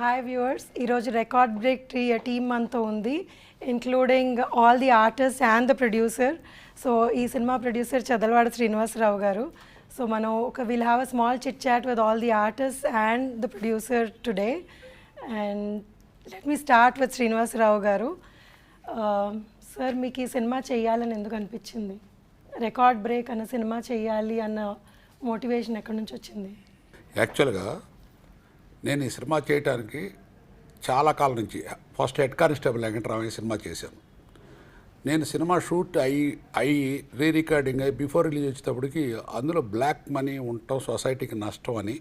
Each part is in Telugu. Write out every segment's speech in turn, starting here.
హాయ్ వ్యూవర్స్, ఈరోజు రికార్డ్ బ్రేక్ టీమ్ అంతా ఉంది, including all the artist and the producer. So ఈ cinema producer Chadalavada Srinivasarao garu. So మనం will have a small chit chat with all the artist and the producer today. And let me start with Srinivasarao garu. Sir, మీకు ఈ సినిమా చేయాలని ఎందుకు అనిపించింది? రికార్డ్ బ్రేక్ అన్న సినిమా చేయాలి అన్న మోటివేషన్ ఎక్కడి నుంచి వచ్చింది? యాక్చువల్గా నేను ఈ సినిమా చేయడానికి చాలా కాలం నుంచి first head constable Venkataramayya cinema చేశాను. నేను సినిమా షూట్ అయ్యి రీ రికార్డింగ్ అయ్యి బిఫోర్ రిలీజ్ వచ్చేటప్పటికి అందులో బ్లాక్ మనీ ఉండటం సొసైటీకి నష్టం అని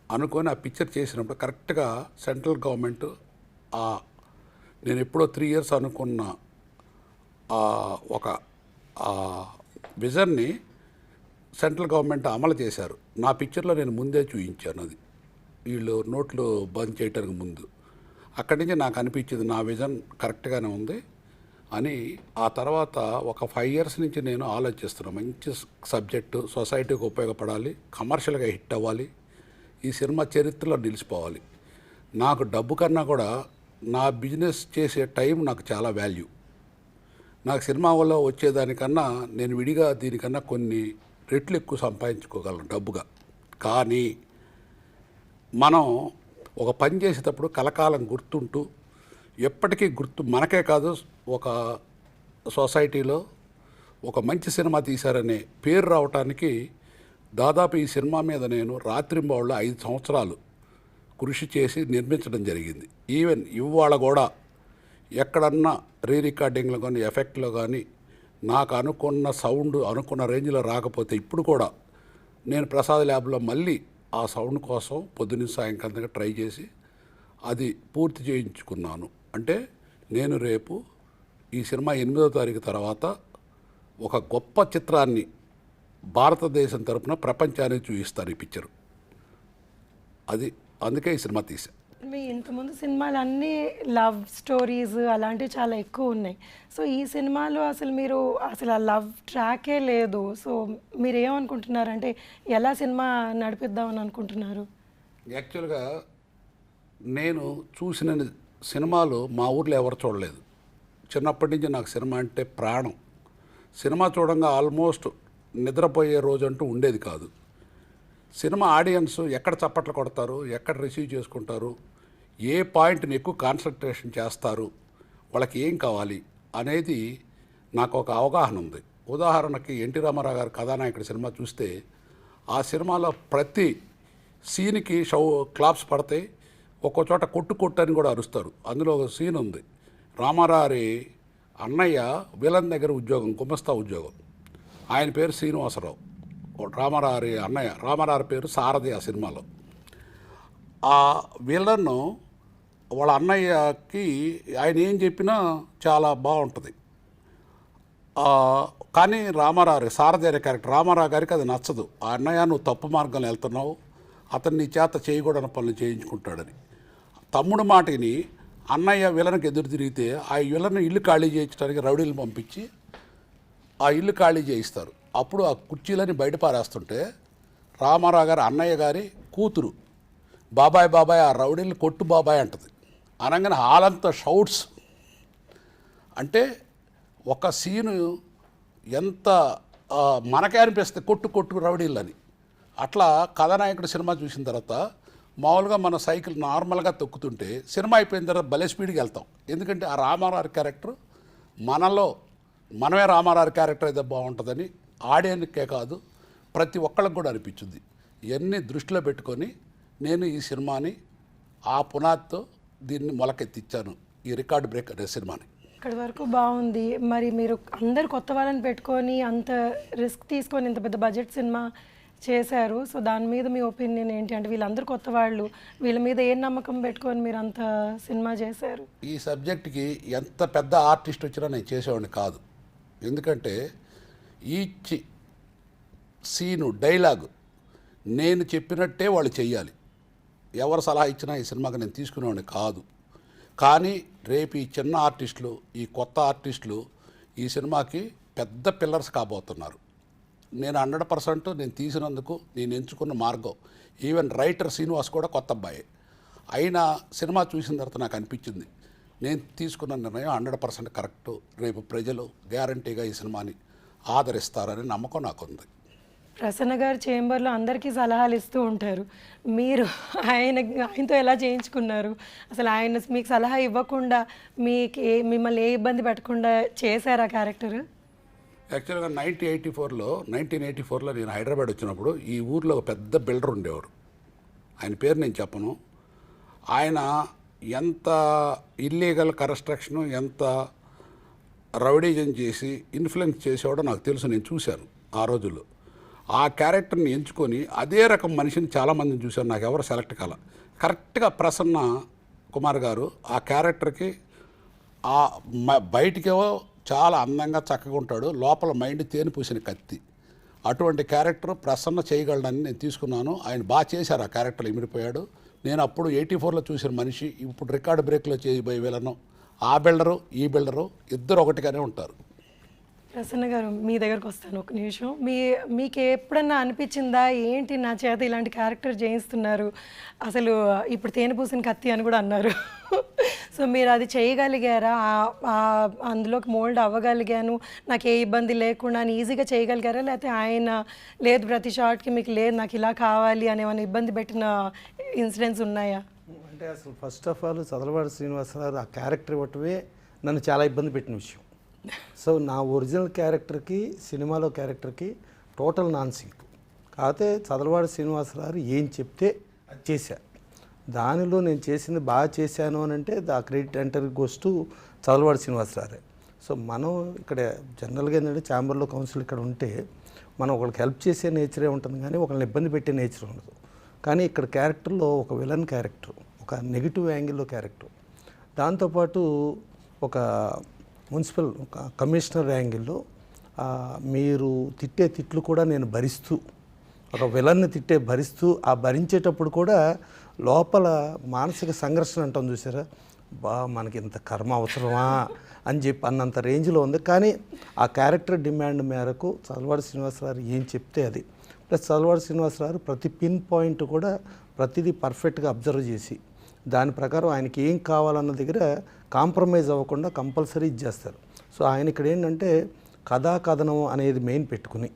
అనుకొని ఆ పిక్చర్ చేసినప్పుడు కరెక్ట్గా సెంట్రల్ గవర్నమెంట్ నేను ఎప్పుడో 3 years అనుకున్న ఒక విజన్ని సెంట్రల్ గవర్నమెంట్ అమలు చేశారు. నా పిక్చర్లో నేను ముందే చూపించాను. అది వీళ్ళు నోట్లు బంద్ చేయడానికి ముందు అక్కడి నుంచి నాకు అనిపించింది నా విజన్ కరెక్ట్గానే ఉంది అని. ఆ తర్వాత ఒక 5 years నుంచి నేను ఆలోచిస్తున్నాను. మంచి సబ్జెక్టు, సొసైటీకి ఉపయోగపడాలి, కమర్షియల్గా హిట్ అవ్వాలి, ఈ సినిమా చరిత్రలో నిలిచిపోవాలి. నాకు డబ్బు కన్నా కూడా నా బిజినెస్ చేసే టైం నాకు చాలా వాల్యూ. నాకు సినిమా వల్ల వచ్చేదానికన్నా నేను విడిగా దీనికన్నా కొన్ని రెట్లు ఎక్కువ సంపాదించుకోగలను డబ్బుగా. కానీ మనం ఒక పని చేసేటప్పుడు కలకాలం గుర్తుంటూ ఎప్పటికీ గుర్తు మనకే కాదు, ఒక సొసైటీలో ఒక మంచి సినిమా తీశారనే పేరు రావటానికి దాదాపు ఈ సినిమా మీద నేను రాత్రింబవళ్ళు 5 సంవత్సరాలు కృషి చేసి నిర్మించడం జరిగింది. ఈవెన్ ఇవాళ కూడా ఎక్కడన్నా రీ రికార్డింగ్లో కానీ ఎఫెక్ట్లో కానీ నాకు అనుకున్న సౌండ్ అనుకున్న రేంజ్లో రాకపోతే ఇప్పుడు కూడా నేను ప్రసాద్ ల్యాబ్లో మళ్ళీ ఆ సౌండ్ కోసం పొద్దున్న సాయంకాలం ట్రై చేసి అది పూర్తి చేయించుకున్నాను. అంటే నేను రేపు ఈ సినిమా 8వ తారీఖు తర్వాత ఒక గొప్ప చిత్రాన్ని భారతదేశం తరపున ప్రపంచానికి చూపిస్తాను ఈ పిక్చరు. అది అందుకే ఈ సినిమా తీసా. మీ ఇంతకుముందు సినిమాలు అన్నీ లవ్ స్టోరీస్ అలాంటివి చాలా ఎక్కువ ఉన్నాయి. సో ఈ సినిమాలో అసలు ఆ లవ్ ట్రాకే లేదు. సో మీరు ఏమనుకుంటున్నారంటే ఎలా సినిమా నడిపిద్దామని అనుకుంటున్నారు? యాక్చువల్గా నేను చూసిన సినిమాలు మా ఊర్లో ఎవరు చూడలేదు. చిన్నప్పటి నుంచి నాకు సినిమా అంటే ప్రాణం. సినిమా చూడంగా ఆల్మోస్ట్ నిద్రపోయే రోజు అంటూ ఉండేది కాదు. సినిమా ఆడియన్స్ ఎక్కడ చప్పట్లు కొడతారు, ఎక్కడ రిసీవ్ చేసుకుంటారు, ఏ పాయింట్ని ఎక్కువ కాన్సన్ట్రేషన్ చేస్తారు, వాళ్ళకి ఏం కావాలి అనేది నాకు ఒక అవగాహన ఉంది. ఉదాహరణకి ఎన్టీ రామారావు గారి కథానాయకుడి సినిమా చూస్తే ఆ సినిమాలో ప్రతి సీన్కి క్లాప్స్ పడతాయి, ఒక్కో చోట కొట్టు అని కూడా అరుస్తారు. అందులో ఒక సీన్ ఉంది, రామారావు అన్నయ్య విలన్ దగ్గర ఉద్యోగం, గుమస్తా ఉద్యోగం. ఆయన పేరు శ్రీనివాసరావు, రామారావు అన్నయ్య. రామారావు పేరు సారథి. ఆ సినిమాలో ఆ విలన్ వాళ్ళ అన్నయ్యకి ఆయన ఏం చెప్పినా చాలా బాగుంటుంది. కానీ రామారావు సారథి అనే క్యారెక్టర్ రామారావు గారికి అది నచ్చదు. ఆ అన్నయ్య నువ్వు తప్పు మార్గంలో వెళ్తున్నావు, అతన్ని నీ చేత చేయకూడని పనులు చేయించుకుంటాడని. తమ్ముడు మాటని అన్నయ్య విలన్కి ఎదురు తిరిగితే ఆ విలన్ ఇల్లు ఖాళీ చేయించడానికి రౌడీలు పంపించి ఆ ఇల్లు ఖాళీ చేయిస్తారు. అప్పుడు ఆ కుర్చీలని బయట పారేస్తుంటే రామారావు గారు అన్నయ్య గారి కూతురు బాబాయ్ బాబాయ్ ఆ రౌడీని కొట్టు బాబాయ్ అంటది. అనగానే హాలంతా షౌట్స్. అంటే ఒక సీను ఎంత మనకే అనిపిస్తుంది కొట్టు కొట్టు రౌడీలని. అట్లా కథానాయకుడు సినిమా చూసిన తర్వాత మామూలుగా మన సైకిల్ నార్మల్గా తొక్కుతుంటే సినిమా అయిపోయిన తర్వాత భలే స్పీడ్కి వెళ్తాం. ఎందుకంటే ఆ రామారావు క్యారెక్టర్ మనమే రామారావు క్యారెక్టర్ అయితే బాగుంటుందని ఆడియన్స్కే కాదు ప్రతి ఒక్కళ్ళకి కూడా అనిపించింది. ఇవన్నీ దృష్టిలో పెట్టుకొని నేను ఈ సినిమాని ఆ పునాదితో దీన్ని మొలకెత్తిచ్చాను, ఈ రికార్డ్ బ్రేక్ అనే సినిమాని. ఇక్కడి వరకు బాగుంది. మరి మీరు అందరు కొత్త వాళ్ళని పెట్టుకొని అంత రిస్క్ తీసుకొని ఇంత పెద్ద బడ్జెట్ సినిమా చేశారు. సో దాని మీద మీ ఒపీనియన్ ఏంటి? అంటే వీళ్ళందరూ కొత్త వాళ్ళు, వీళ్ళ మీద ఏం నమ్మకం పెట్టుకొని మీరు అంత సినిమా చేశారు? ఈ సబ్జెక్ట్కి ఎంత పెద్ద ఆర్టిస్ట్ వచ్చినా నేను చేసేవాడిని కాదు. ఎందుకంటే ఈచ్ సీను డైలాగు నేను చెప్పినట్టే వాళ్ళు చెయ్యాలి. ఎవరు సలహా ఇచ్చినా ఈ సినిమాకి నేను తీసుకునేవాడిని కాదు. కానీ రేపు ఈ చిన్న ఆర్టిస్టులు, ఈ కొత్త ఆర్టిస్టులు ఈ సినిమాకి పెద్ద పిల్లర్స్ కాబోతున్నారు. నేను 100% నేను తీసినందుకు నేను ఎంచుకున్న మార్గం. ఈవెన్ రైటర్ శ్రీనివాస్ కూడా కొత్త అబ్బాయి. అయినా సినిమా చూసిన తర్వాత నాకు అనిపించింది నేను తీసుకున్న నిర్ణయం 100% కరెక్టు. రేపు ప్రజలు గ్యారంటీగా ఈ సినిమాని ఆదరిస్తారని నమ్మకం నాకుంది. ప్రసన్న గారు చేంబర్లో అందరికీ సలహాలు ఇస్తూ ఉంటారు. మీరు ఆయనతో ఎలా చేయించుకున్నారు? అసలు ఆయన మీకు సలహా ఇవ్వకుండా మిమ్మల్ని ఏ ఇబ్బంది పెట్టకుండా చేశారు ఆ క్యారెక్టర్? యాక్చువల్గా 1984లో నేను హైదరాబాద్ వచ్చినప్పుడు ఈ ఊర్లో ఒక పెద్ద బిల్డర్ ఉండేవారు. ఆయన పేరు నేను చెప్పను. ఆయన ఎంత ఇల్లీగల్ కన్స్ట్రక్షను, ఎంత రౌడీజం చేసి ఇన్ఫ్లుయెన్స్ చేసేవాడో నాకు తెలుసు, నేను చూశాను ఆ రోజుల్లో. ఆ క్యారెక్టర్ని ఎంచుకొని అదే రకం మనిషిని చాలామందిని చూశాను, నాకు ఎవరు సెలెక్ట్ కాల. కరెక్ట్గా ప్రసన్న కుమార్ గారు ఆ క్యారెక్టర్కి బయటికేవో చాలా అందంగా చక్కగా ఉంటాడు, లోపల మైండ్ తేనె పూసిన కత్తి. అటువంటి క్యారెక్టర్ ప్రసన్న చేయగలడని నేను తీసుకున్నాను. ఆయన బాగా చేశారు, ఆ క్యారెక్టర్ ఇమిడిపోయాడు. నేను అప్పుడు 84లో చూసిన మనిషి ఇప్పుడు రికార్డ్ బ్రేక్లో చేయబోయే విలను. ఆ బిల్డరు ఈ బిల్డరు ఇద్దరు ఒకటిగానే ఉంటారు. ప్రసన్న గారు మీ దగ్గరకు వస్తాను ఒక నిమిషం. మీకు ఎప్పుడన్నా అనిపించిందా ఏంటి నా చేత ఇలాంటి క్యారెక్టర్ చేయిస్తున్నారు, అసలు ఇప్పుడు తేనె పూసిన కత్తి అని కూడా అన్నారు. సో మీరు అది చేయగలిగారా? అందులోకి మోల్డ్ అవ్వగలిగాను, నాకు ఏ ఇబ్బంది లేకుండా అని ఈజీగా చేయగలిగారా? లేకపోతే ఆయన లేదు ప్రతి షాట్కి మీకు లేదు నాకు ఇలా కావాలి అని ఏమైనా ఇబ్బంది పెట్టిన ఇన్సిడెంట్స్ ఉన్నాయా? అంటే అసలు first of all Chadalavada Srinivasarao ఆ క్యారెక్టర్ ఇవ్వటమే నన్ను చాలా ఇబ్బంది పెట్టిన విషయం. సో నా ఒరిజినల్ క్యారెక్టర్కి సినిమాలో క్యారెక్టర్కి టోటల్ నాన్ సింక్. కాకపోతే చదలవాడ శ్రీనివాసరావు ఏం చెప్తే అది చేశా. దానిలో నేను చేసింది బాగా చేశాను అని అంటే the credit entire goes to Chadalavada Srinivasarao. So మనం ఇక్కడ జనరల్గా ఏంటంటే ఛాంబర్లో కౌన్సిల్ ఇక్కడ ఉంటే మనం ఒకరికి హెల్ప్ చేసే నేచరే ఉంటుంది కానీ ఒకరిని ఇబ్బంది పెట్టే నేచర్ ఉండదు. కానీ ఇక్కడ క్యారెక్టర్లో ఒక విలన్ క్యారెక్టర్, ఒక నెగిటివ్ యాంగిల్లో క్యారెక్టర్, దాంతోపాటు ఒక మున్సిపల్ కమిషనర్ యాంగిల్లో మీరు తిట్టే తిట్లు కూడా నేను భరిస్తూ, ఒక విలన్ని భరిస్తూ ఆ భరించేటప్పుడు కూడా లోపల మానసిక సంఘర్షణ అంటాం చూసారా, మనకి ఇంత కర్మ అవసరమా అని చెప్పి అన్నంత రేంజ్లో ఉంది. కానీ ఆ క్యారెక్టర్ డిమాండ్ మేరకు చదలవాడ శ్రీనివాసరావు ఏం చెప్తే అది, ప్లస్ చదలవాడ శ్రీనివాసరావు ప్రతి పిన్ పాయింట్ కూడా ప్రతిదీ పర్ఫెక్ట్గా అబ్జర్వ్ చేసి దాని ప్రకారం ఆయనకి ఏం కావాలన్న దగ్గర కాంప్రమైజ్ అవ్వకుండా కంపల్సరీ ఇచ్చేస్తారు. సో ఆయన ఇక్కడ ఏంటంటే కథాకథనం అనేది మెయిన్ పెట్టుకుని,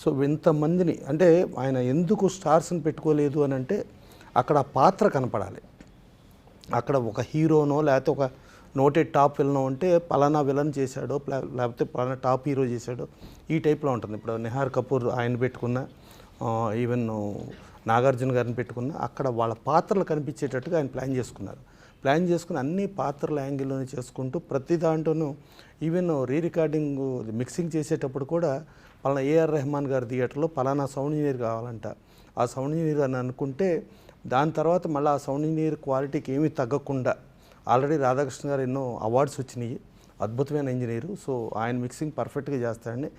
సో ఇంతమందిని అంటే ఆయన ఎందుకు స్టార్స్ని పెట్టుకోలేదు అని అంటే అక్కడ ఆ పాత్ర కనపడాలి. అక్కడ ఒక హీరోనో లేకపోతే ఒక నోటెడ్ టాప్ విలనో ఉంటే పలానా విలన్ చేశాడో లేకపోతే పలానా టాప్ హీరో చేశాడో ఈ టైప్లో ఉంటుంది. ఇప్పుడు నిహార్ కపూర్ ఆయన పెట్టుకున్న, ఈవెన్ నాగార్జున గారిని పెట్టుకున్న, అక్కడ వాళ్ళ పాత్రలు కనిపించేటట్టుగా ఆయన ప్లాన్ చేసుకుని అన్ని పాత్రల యాంగిల్లోనే చేసుకుంటూ ప్రతి దాంట్లోనూ ఈవెన్ రికార్డింగ్ మిక్సింగ్ చేసేటప్పుడు కూడా పలానా ఏఆర్ రెహమాన్ గారి థియేటర్లో పలానా సౌండ్ ఇంజనీర్ కావాలంట, ఆ సౌండ్ ఇంజనీర్ అని అనుకుంటే దాని తర్వాత మళ్ళీ ఆ సౌండ్ ఇంజనీర్ క్వాలిటీకి ఏమీ తగ్గకుండా ఆల్రెడీ రాధాకృష్ణ గారు ఎన్నో అవార్డ్స్ వచ్చినాయి, అద్భుతమైన ఇంజనీరు. సో ఆయన మిక్సింగ్ పర్ఫెక్ట్గా చేస్తాడని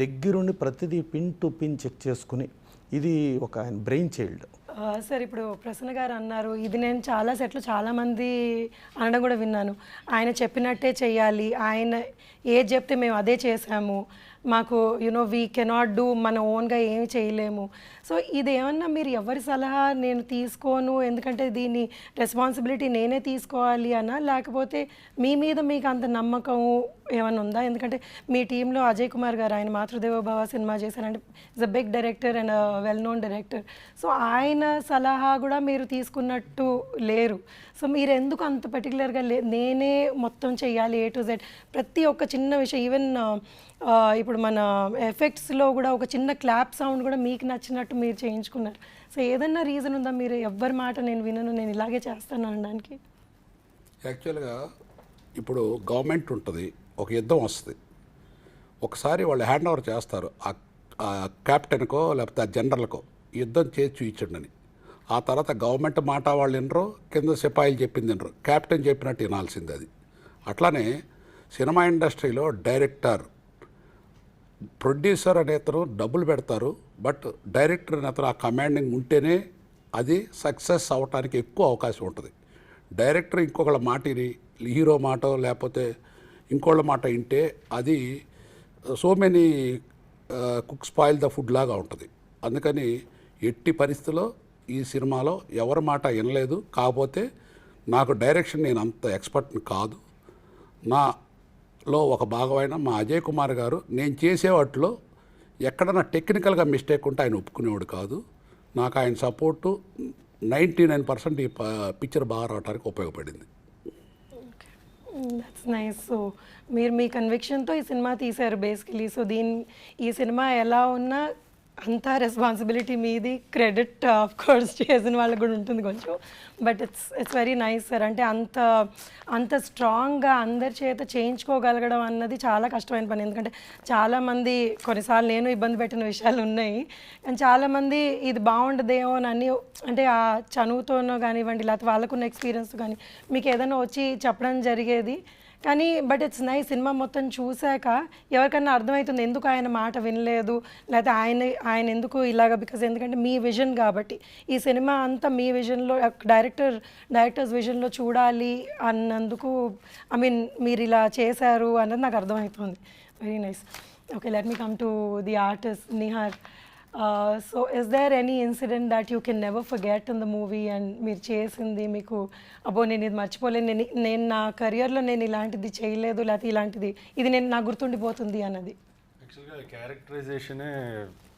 దగ్గరుండి ప్రతిదీ పిన్ టు పిన్ చెక్ చేసుకుని ఇది ఒక ఆయన బ్రెయిన్ చైల్డ్. సార్ ఇప్పుడు ప్రసన్న గారు అన్నారు, ఇది నేను చాలా సెట్లు చాలామంది అనడం కూడా విన్నాను, ఆయన చెప్పినట్టే చెయ్యాలి, ఆయన ఏది చెప్తే మేము అదే చేసాము, మాకు వీ కెనాట్ డూ, మన ఓన్గా ఏమి చేయలేము. సో ఇదేమన్నా మీరు ఎవరి సలహా నేను తీసుకోను ఎందుకంటే దీన్ని రెస్పాన్సిబిలిటీ నేనే తీసుకోవాలి అనా, లేకపోతే మీ మీద మీకు అంత నమ్మకం ఏమైనా ఉందా? ఎందుకంటే మీ టీంలో అజయ్ కుమార్ గారు, ఆయన మాతృదేవోభవ సినిమా చేశారంటే is a big director and well known director. So ఆయన సలహా కూడా మీరు తీసుకున్నట్టు లేరు. సో మీరు ఎందుకు అంత పర్టికులర్గా నేనే మొత్తం చెయ్యాలి A to Z, ప్రతి ఒక్క చిన్న విషయం, ఈవెన్ ఇప్పుడు మన ఎఫెక్ట్స్లో కూడా ఒక చిన్న క్లాప్ సౌండ్ కూడా మీకు నచ్చినట్టు మీరు చేయించుకున్నారు. సో ఏదన్నా రీజన్ ఉందా మీరు ఎవ్వరి మాట నేను వినను, నేను ఇలాగే చేస్తాను అనడానికి? యాక్చువల్గా ఇప్పుడు గవర్నమెంట్ ఉంటుంది, ఒక యుద్ధం వస్తుంది, ఒకసారి వాళ్ళు హ్యాండ్ ఓవర్ చేస్తారు ఆ క్యాప్టెన్కో లేకపోతే ఆ జనరల్కో యుద్ధం చేసి చూయించండి అని. ఆ తర్వాత గవర్నమెంట్ మాట వాళ్ళు వినరు, కింద సిపాయిలు చెప్పింది వినరు, క్యాప్టెన్ చెప్పినట్టు వినాల్సింది అది. అట్లానే సినిమా ఇండస్ట్రీలో డైరెక్టర్, ప్రొడ్యూసర్ అనే అతను డబ్బులు పెడతారు, బట్ డైరెక్టర్ అనే అతను ఆ కమాండింగ్ ఉంటేనే అది సక్సెస్ అవ్వటానికి ఎక్కువ అవకాశం ఉంటుంది. డైరెక్టర్ ఇంకొకళ్ళ మాటిని, హీరో మాట లేకపోతే ఇంకోళ్ళ మాట వింటే అది so many cook spoil the food లాగా ఉంటుంది. అందుకని ఎట్టి పరిస్థితిలో ఈ సినిమాలో ఎవరి మాట వినలేదు. కాకపోతే నాకు డైరెక్షన్ నేను అంత ఎక్స్పర్ట్ని కాదు. నాలో ఒక భాగమైన మా అజయ్ కుమార్ గారు నేను చేసే వాటిలో ఎక్కడన్నా టెక్నికల్గా మిస్టేక్ ఉంటే ఆయన ఒప్పుకునేవాడు కాదు. నాకు ఆయన సపోర్టు 99% ఈ పిక్చర్ బాగా రావడానికి ఉపయోగపడింది. That's nice. సో మీరు మీ కన్విక్షన్తో ఈ సినిమా తీశారు బేసికలీ. సో ఈ సినిమా ఎలా ఉన్నా అంతా రెస్పాన్సిబిలిటీ మీది, క్రెడిట్ ఆఫ్ కోర్స్ చేసిన వాళ్ళకి కూడా ఉంటుంది కొంచెం. But it's very nice sir. అంటే అంత స్ట్రాంగ్గా అందరి చేత చేయించుకోగలగడం అన్నది చాలా కష్టమైన పని. ఎందుకంటే చాలామంది, కొన్నిసార్లు నేను ఇబ్బంది పెట్టిన విషయాలు ఉన్నాయి, కానీ చాలామంది ఇది బాగుండదేమో అని అంటే ఆ చనువుతోనో కానివ్వండి, లేకపోతే వాళ్ళకున్న ఎక్స్పీరియన్స్ కానీ మీకు ఏదైనా వచ్చి చెప్పడం జరిగేది. కానీ బట్ ఇట్స్ నైస్, సినిమా మొత్తం చూశాక ఎవరికన్నా అర్థమవుతుంది ఎందుకు ఆయన మాట వినలేదు, లేకపోతే ఆయన ఎందుకు ఇలాగ. బికాజ్ ఎందుకంటే మీ విజన్ కాబట్టి ఈ సినిమా అంతా మీ విజన్లో, డైరెక్టర్స్ విజన్లో చూడాలి అన్నందుకు మీరు ఇలా చేశారు అన్నది నాకు అర్థమవుతుంది. Very nice. Okay, let me come to the artist Nihar. So is there any incident that you can never forget in the movie and మీరు చేసింది మీకు అబ్బో నేను ఇది మర్చిపోలేను, నేను నా కెరియర్లో నేను ఇలాంటిది చేయలేదు, లేకపోతే ఇది నాకు గుర్తుండిపోతుంది అన్నది? యాక్చువల్గా క్యారెక్టరైజేషనే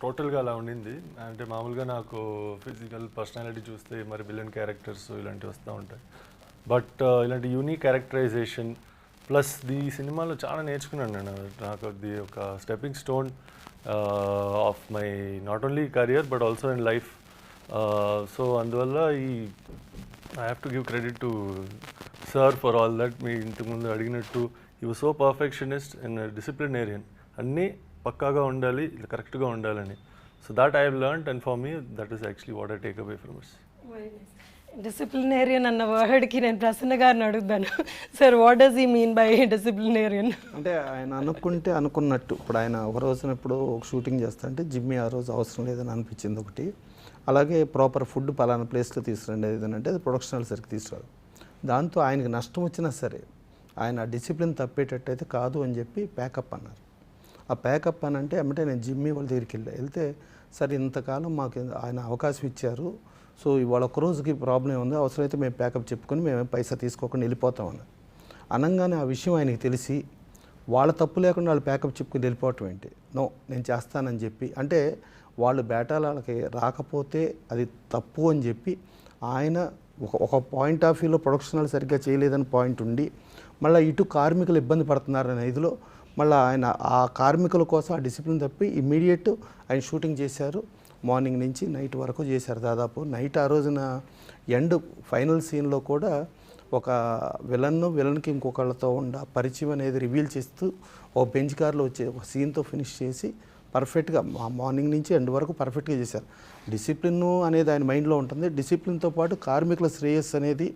టోటల్గా అలా ఉండింది. అంటే మామూలుగా నాకు ఫిజికల్ పర్సనాలిటీ చూస్తే మరి విలన్ క్యారెక్టర్స్ ఇలాంటివి వస్తూ ఉంటాయి. బట్ ఇలాంటి యూనిక్ క్యారెక్టరైజేషన్ ప్లస్ ఈ సినిమాలో చాలా నేర్చుకున్నాను నేను. నాకు అది ఒక stepping stone of my not only career but also in life. So అందువల్ల I have to give credit to sir for all that. మీ ఇంతకుముందు అడిగినట్టు he was so perfectionist and disciplinarian. అన్నీ పక్కాగా ఉండాలి, కరెక్ట్గా ఉండాలని. So that I have learned and for me that is actually what I take away from it. Disciplinarian అన్న వర్డ్కి నేను ప్రసన్న గారిని అడుగుతాను. Sir, what does he mean by disciplinarian? అంటే ఆయన అనుకుంటే అనుకున్నట్టు. ఇప్పుడు ఆయన ఒక రోజున ఇప్పుడు ఒక షూటింగ్ చేస్తా అంటే జిమ్మి ఆ రోజు అవసరం లేదని అనిపించింది ఒకటి. అలాగే ప్రాపర్ ఫుడ్ పలానా ప్లేస్లో తీసుకురండి ఏదైనా అంటే అది ప్రొడక్షనల్ సరికి తీసుకురాదు. దాంతో ఆయనకి నష్టం వచ్చినా సరే ఆయన డిసిప్లిన్ తప్పేటట్టయితే కాదు అని చెప్పి ప్యాకప్ అన్నారు. ఆ ప్యాకప్ అని అంటే ఏమంటే నేను జిమ్మి వాళ్ళ దగ్గరికి వెళ్తే సరే ఇంతకాలం మాకు ఆయన అవకాశం ఇచ్చారు, సో ఇవాళ ఒక రోజుకి ప్రాబ్లం ఉంది, అవసరమైతే మేము ప్యాకప్ చెప్పుకొని మేము పైసా తీసుకోకుండా వెళ్ళిపోతామని అనగానే ఆ విషయం ఆయనకి తెలిసి వాళ్ళ తప్పు లేకుండా వాళ్ళు ప్యాకప్ చెప్పుకొని వెళ్ళిపోవటం ఏంటి, నో నేను చేస్తానని చెప్పి, అంటే వాళ్ళు బేటాలకి రాకపోతే అది తప్పు అని చెప్పి ఆయన ఒక పాయింట్ ఆఫ్ వ్యూలో ప్రొడక్షనల్ సరిగ్గా చేయలేదని పాయింట్ ఉండి మళ్ళీ ఇటు కార్మికులు ఇబ్బంది పడుతున్నారనే ఇదిలో మళ్ళీ ఆయన ఆ కార్మికుల కోసం ఆ డిసిప్లిన్ తప్పి ఇమ్మీడియట్ ఆయన షూటింగ్ చేశారు. మార్నింగ్ నుంచి నైట్ వరకు చేశారు. దాదాపు నైట్ ఆ రోజున ఎండ్ ఫైనల్ సీన్లో కూడా ఒక విలన్కి ఇంకొకళ్ళతో ఉండ పరిచయం అనేది రివీల్ చేస్తూ ఒక బెంచ్ కార్లో వచ్చే ఒక సీన్తో ఫినిష్ చేసి పర్ఫెక్ట్గా మార్నింగ్ నుంచి ఎండ్ వరకు పర్ఫెక్ట్గా చేశారు. డిసిప్లిన్ అనేది ఆయన మైండ్లో ఉంటుంది. డిసిప్లిన్తో పాటు కార్మికుల శ్రేయస్సు అనేది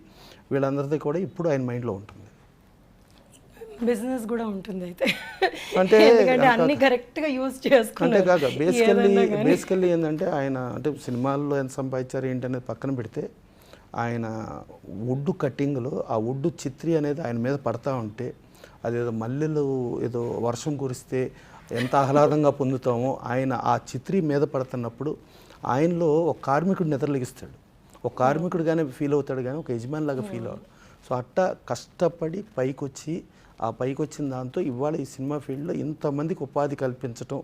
వీళ్ళందరిది కూడా ఇప్పుడు ఆయన మైండ్లో ఉంటుంది. బిజినెస్ కూడా ఉంటుంది అయితే, అంటే ఎందుకంటే అన్ని కరెక్ట్గా యూజ్ చేసుకుంటే కాక బేసికల్లీ ఏంటంటే ఆయన అంటే సినిమాల్లో ఎంత సంపాదించారు ఏంటి అనేది పక్కన పెడితే ఆయన వుడ్ కట్టింగ్లో ఆ వుడ్ చిత్రి అనేది ఆయన మీద పడతా ఉంటే అదేదో మల్లెలు ఏదో వర్షం కురిస్తే ఎంత ఆహ్లాదంగా పొందుతామో ఆయన ఆ చిత్రి మీద పడుతున్నప్పుడు ఆయనలో ఒక కార్మికుడు నిద్రలేగిస్తాడు. ఒక కార్మికుడుగానే ఫీల్ అవుతాడు కానీ ఒక యజమాని లాగా ఫీల్ అవ్వడు. సో అట్టా కష్టపడి పైకొచ్చి ఆ పైకి వచ్చిన దాంతో ఇవాళ ఈ సినిమా ఫీల్డ్లో ఇంతమందికి ఉపాధి కల్పించడం,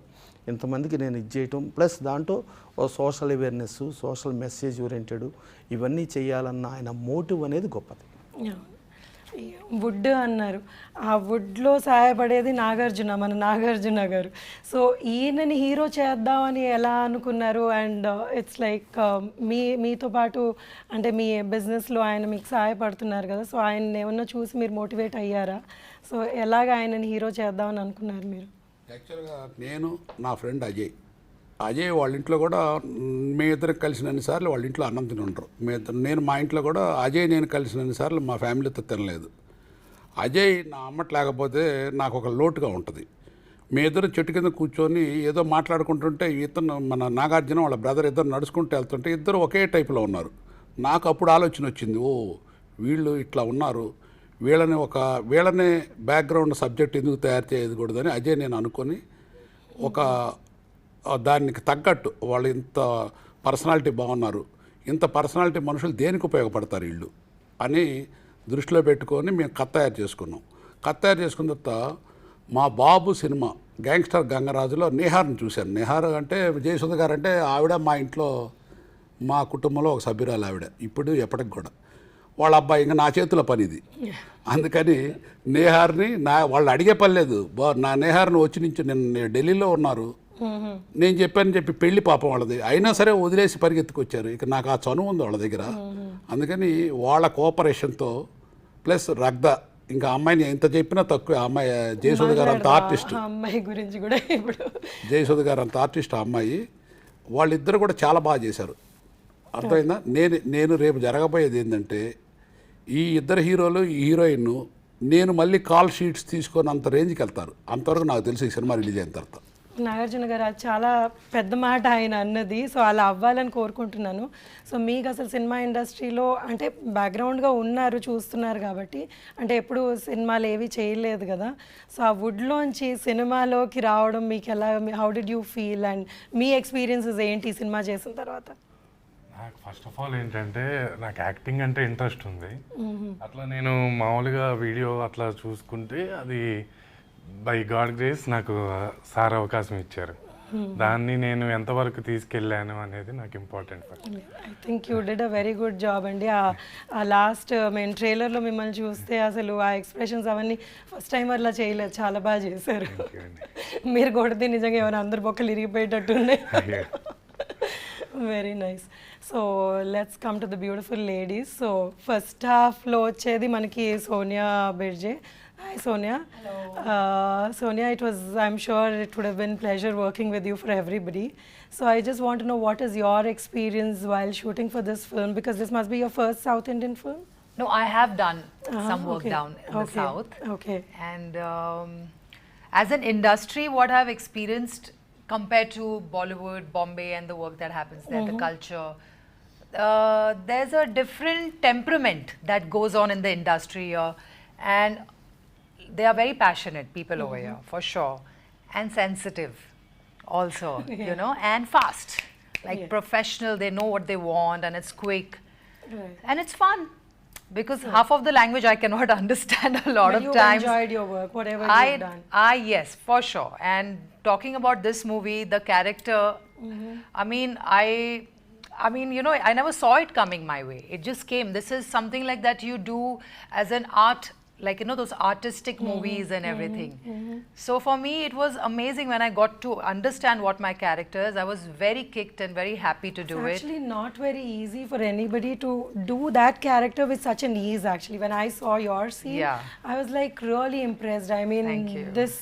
ఇంతమందికి నేను ఇది చేయటం, ప్లస్ దాంట్లో ఓ social awareness, social message oriented ఇవన్నీ చేయాలన్న ఆయన మోటివ్ అనేది గొప్పది. వుడ్ అన్నారు, ఆ వుడ్లో సహాయపడేది మన నాగార్జున గారు. సో ఈయనని హీరో చేద్దామని ఎలా అనుకున్నారు? అండ్ ఇట్స్ లైక్ మీతో పాటు అంటే మీ బిజినెస్లో ఆయన మీకు సహాయపడుతున్నారు కదా, సో ఆయన ఏమన్నా చూసి మీరు మోటివేట్ అయ్యారా? సో ఎలాగ ఆయనని హీరో చేద్దామని అనుకున్నారు మీరు? యాక్చువల్గా నేను నా ఫ్రెండ్ అజయ్ వాళ్ళ ఇంట్లో కూడా మీ ఇద్దరికి కలిసినన్నిసార్లు వాళ్ళ ఇంట్లో అన్నం తిని ఉండరు. నేను మా ఇంట్లో కూడా అజయ్ నేను కలిసినన్నిసార్లు మా ఫ్యామిలీతో తినలేదు. అజయ్ నా అమ్మట లేకపోతే నాకు ఒక లోటుగా ఉంటుంది. మీ ఇద్దరు చెట్టు కింద కూర్చొని ఏదో మాట్లాడుకుంటుంటే ఇతను మన నాగార్జున వాళ్ళ బ్రదర్ ఇద్దరు నడుచుకుంటూ వెళ్తుంటే ఇద్దరు ఒకే టైప్లో ఉన్నారు. నాకు అప్పుడు ఆలోచన వచ్చింది, ఓ వీళ్ళు ఇట్లా ఉన్నారు, వీళ్ళనే బ్యాక్గ్రౌండ్ సబ్జెక్ట్ ఎందుకు తయారు చేయకూడదని అజయ్ నేను అనుకొని ఒక దానికి తగ్గట్టు వాళ్ళు ఇంత పర్సనాలిటీ బాగున్నారు, ఇంత పర్సనాలిటీ మనుషులు దేనికి ఉపయోగపడతారు వీళ్ళు అని దృష్టిలో పెట్టుకొని మేము కథ తయారు చేసుకున్నాం. కథ తయారు చేసుకున్న తర్వాత మా బాబు సినిమా గ్యాంగ్స్టర్ గంగరాజులో నిహార్ని చూశాను. నిహార్ అంటే జయసుధ గారు అంటే ఆవిడ మా ఇంట్లో మా కుటుంబంలో ఒక సభ్యురాలు ఆవిడ, ఇప్పుడు ఎప్పటికి కూడా. వాళ్ళ అబ్బాయి ఇంకా నా చేతిలో పని ఇది. అందుకని నేహార్ని వాళ్ళు అడిగే పని లేదు. నా నేహార్ని వచ్చి నుంచి నిన్న ఢిల్లీలో ఉన్నారు, నేను చెప్పి పెళ్లి పాపం వాళ్ళది, అయినా సరే వదిలేసి పరిగెత్తుకొచ్చారు. ఇక నాకు ఆ చనువు ఉంది వాళ్ళ దగ్గర. అందుకని వాళ్ళ కోఆపరేషన్తో ప్లస్ రగ్ద, ఇంకా అమ్మాయిని ఎంత చెప్పినా తక్కువ. అమ్మాయి జయసుధ గారు అంత ఆర్టిస్ట్, అమ్మాయి గురించి కూడా ఇప్పుడు జయసుధ గారు అంత ఆర్టిస్ట్ అమ్మాయి. వాళ్ళిద్దరు కూడా చాలా బాగా చేశారు. అర్థమైందా? నేను రేపు జరగబోయేది ఏంటంటే ఈ ఇద్దరు హీరోలు ఈ హీరోయిన్ నేను మళ్ళీ కాల్ షీట్స్ తీసుకొని అంత రేంజ్కి వెళ్తారు. అంతవరకు నాకు తెలిసి ఈ సినిమా రిలీజ్ అయిన తర్వాత. నాగార్జున గారు అది చాలా పెద్ద మాట ఆయన అన్నది. సో అలా అవ్వాలని కోరుకుంటున్నాను. సో మీకు అసలు సినిమా ఇండస్ట్రీలో అంటే బ్యాక్గ్రౌండ్గా ఉన్నారు, చూస్తున్నారు కాబట్టి, అంటే ఎప్పుడు సినిమాలు ఏవి చేయలేదు కదా. సో ఆ వుడ్లోంచి సినిమాలోకి రావడం మీకు ఎలా, how did you feel and me experiences ఏంటి ఈ సినిమా చేసిన తర్వాత? నాకు ఫస్ట్ ఆఫ్ ఆల్ ఏంటంటే నాకు యాక్టింగ్ అంటే ఇంట్రెస్ట్ ఉంది. అట్లా నేను మామూలుగా వీడియో అట్లా చూసుకుంటే అది బై గాడ్ గ్రేస్ నాకు సార్ అవకాశం ఇచ్చారు. దాన్ని నేను ఎంతవరకు తీసుకెళ్ళాను అనేది నాకు important. I think you did a very good job అండి. ఆ లాస్ట్ మేము ట్రైలర్లో మిమ్మల్ని చూస్తే అసలు ఆ ఎక్స్ప్రెషన్స్ అవన్నీ ఫస్ట్ టైం అట్లా చేయలేదు, చాలా బాగా చేశారు. మీరు కొడితే నిజంగా ఏమైనా అందరు బొక్కలు ఇరిగిపోయేటట్టుండే. Very nice. So let's come to the beautiful ladies. So first హాఫ్లో వచ్చేది మనకి Sonia బిర్జే. Hi Sonia. Hello. Sonia, I'm sure it would have been pleasure working with you for everybody. So I just want to know what is your experience while shooting for this film, because this must be your first South Indian film? No, I have done some work okay. down in the South. Okay. And as an industry, what I've experienced compared to Bollywood, Bombay and the work that happens there, the culture, there's a different temperament that goes on in the industry here. And they are very passionate people over here, for sure, and sensitive also, you know, and fast, like professional. They know what they want, and it's quick, and it's fun, because half of the language I cannot understand a lot But of you times. enjoyed your work, whatever you've done. Yes, for sure. And talking about this movie, the character, I mean, you know, I never saw it coming my way. It just came. This is something like that you do as an art, like, you know, those artistic movies and everything. So for me, it was amazing when I got to understand what my character is. I was very kicked and very happy to do It's it. actually not very easy for anybody to do that character with such an ease. Actually, when I saw your scene, Yeah. I was like really impressed. I mean, Thank you. this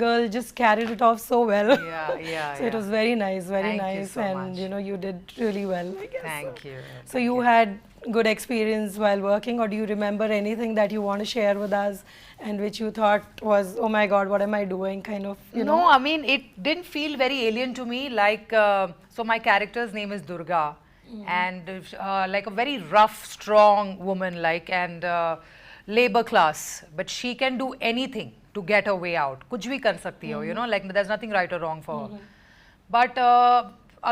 girl just carried it off so well. Yeah, So it was very nice, very Thank you nice, so and much. you know, you did really well, I guess. Thank you. So you had good experience while working, or do you remember anything that you want to share with us and which you thought was, oh my god, what am I doing, kind of, you know? No, I mean, it didn't feel very alien to me. Like, so my character's name is Durga, and like a very rough, strong woman, like, and labor class, but she can do anything to get her way out. Kuch bhi kar sakti ho, you know, like there's nothing right or wrong for her. But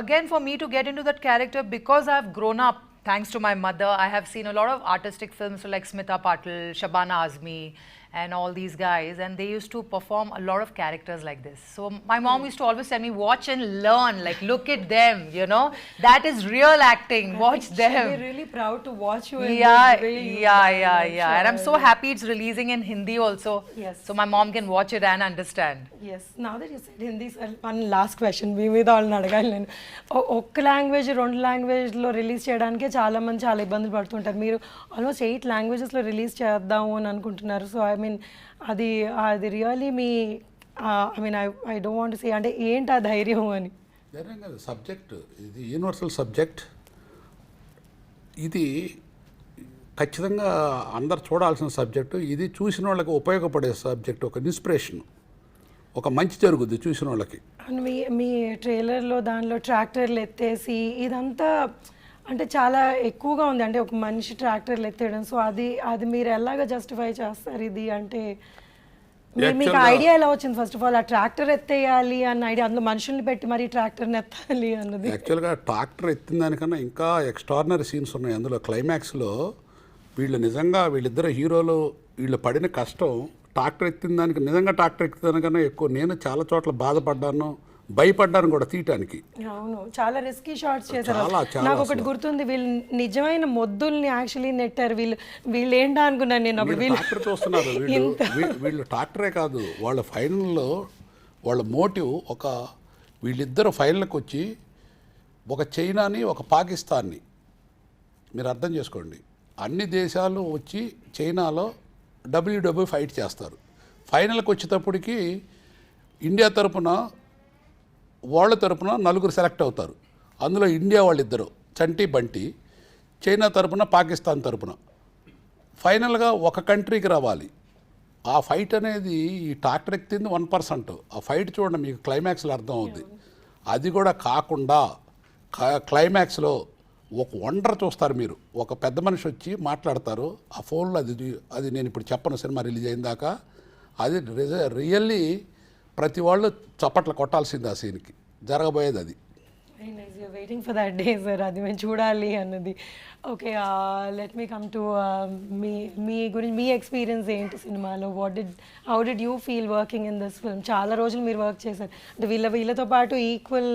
again, for me to get into that character, because I've grown up, thanks to my mother, I have seen a lot of artistic films like Smita Patil, Shabana Azmi, and all these guys, and they used to perform a lot of characters like this. So my mom used to always tell me, watch and learn, like look at them, you know, that is real acting, watch She'll them. be really proud to watch you in Yeah, this way you've done, yeah. And I'm so sure. happy it's releasing in Hindi also. Yes. So my mom can watch it and understand. Yes. Now that you said Hindi, sir, one last question. మీ మీద వాళ్ళని అడగాలి నేను. ఒక్క లాంగ్వేజ్, రెండు లాంగ్వేజ్లో రిలీజ్ చేయడానికి చాలా మంది చాలా ఇబ్బందులు పడుతుంటారు. మీరు ఆల్మోస్ట్ 8 లాంగ్వేజెస్లో రిలీజ్ చేద్దాము అని అనుకుంటున్నారు. సో ఐ మీన్ అది really me I mean I don't want to say, అంటే ఏంటి ఆ ధైర్యం అని? ధైర్యం కాదు, సబ్జెక్ట్ ఇది యూనివర్సల్ సబ్జెక్ట్. ఇది ఖచ్చితంగా అందరు చూడాల్సిన సబ్జెక్టు. ఇది చూసిన వాళ్ళకి ఉపయోగపడే సబ్జెక్ట్, ఒక ఇన్స్పిరేషన్, ఒక మంచి జరుగుద్ది చూసిన వాళ్ళకి. అండ్ మీ ట్రైలర్లో దానిలో ట్రాక్టర్లు ఎత్తేసి ఇదంతా అంటే చాలా ఎక్కువగా ఉంది, అంటే ఒక మనిషి ట్రాక్టర్లు ఎత్తేయడం. సో అది మీరు ఎలాగ జస్టిఫై చేస్తారు ఇది? అంటే మీకు ఐడియా ఎలా వచ్చింది ఫస్ట్ ఆఫ్ ఆల్ ఆ ట్రాక్టర్ ఎత్తేయాలి అన్న ఐడియా, అందులో మనుషుల్ని పెట్టి మరి ట్రాక్టర్ని ఎత్తాలి అన్నది? యాక్చువల్గా ట్రాక్టర్ ఎత్తిన దానికన్నా ఇంకా ఎక్స్ట్రాడినరీ సీన్స్ ఉన్నాయి అందులో. క్లైమాక్స్లో వీళ్ళు నిజంగా వీళ్ళిద్దరు హీరోలు వీళ్ళు పడిన కష్టం ట్రాక్టర్ ఎత్తిన దానికి, నిజంగా ట్రాక్టర్ ఎక్కిన దానికన్నా ఎక్కువ నేను చాలా చోట్ల బాధపడ్డాను, భయపడ్డాను కూడా తీయటానికి. అవును, చాలా రిస్కీ షాట్స్ చేశారు. చాలా నాకు ఒకటి గుర్తుంది, వీళ్ళు నిజమైన మొద్దుల్ని యాక్చువల్లీ నెట్టారు. వీళ్ళు ఏంటా అనుకున్నాను నేను అప్పుడు. ట్రాక్టర్ చూస్తున్నారు వీళ్ళు ట్రాక్టరే కాదు, వాళ్ళ ఫైనల్లో వాళ్ళ మోటివ్ వీళ్ళిద్దరు ఫైనల్కి వచ్చి ఒక చైనాని ఒక పాకిస్తాన్ని, మీరు అర్థం చేసుకోండి, అన్ని దేశాలు వచ్చి చైనాలో డబ్ల్యూడబ్ల్యూ ఫైట్ చేస్తారు. ఫైనల్కి వచ్చేటప్పటికి ఇండియా తరపున వాళ్ళ తరపున 4 సెలెక్ట్ అవుతారు. అందులో ఇండియా వాళ్ళిద్దరు చంటి బంటి, చైనా తరపున పాకిస్తాన్ తరపున. ఫైనల్గా ఒక కంట్రీకి రావాలి. ఆ ఫైట్ అనేది ఈ ట్రాక్టర్ ఎక్కింది 1%. ఆ ఫైట్ చూడండి మీకు క్లైమాక్స్లో అర్థం అవుద్ది. అది కూడా కాకుండా క్లైమాక్స్లో ఒక వండర్ చూస్తారు మీరు. ఒక పెద్ద మనిషి వచ్చి మాట్లాడతారు ఆ ఫోన్లో, అది నేను ఇప్పుడు చెప్పను, సినిమా రిలీజ్ అయిన దాకా. అది రియల్లీ ప్రతి వాళ్ళు చప్పట్లు కొట్టాల్సింది ఆ సీన్కి. జరగబోయేది అది. Waiting for that day sir, అది మేము చూడాలి అన్నది. Okay, let me come to me experience ఏంటి సినిమాలో? How did you feel working in this film? చాలా రోజులు మీరు వర్క్ చేశారు అంటే వీళ్ళతో పాటు ఈక్వల్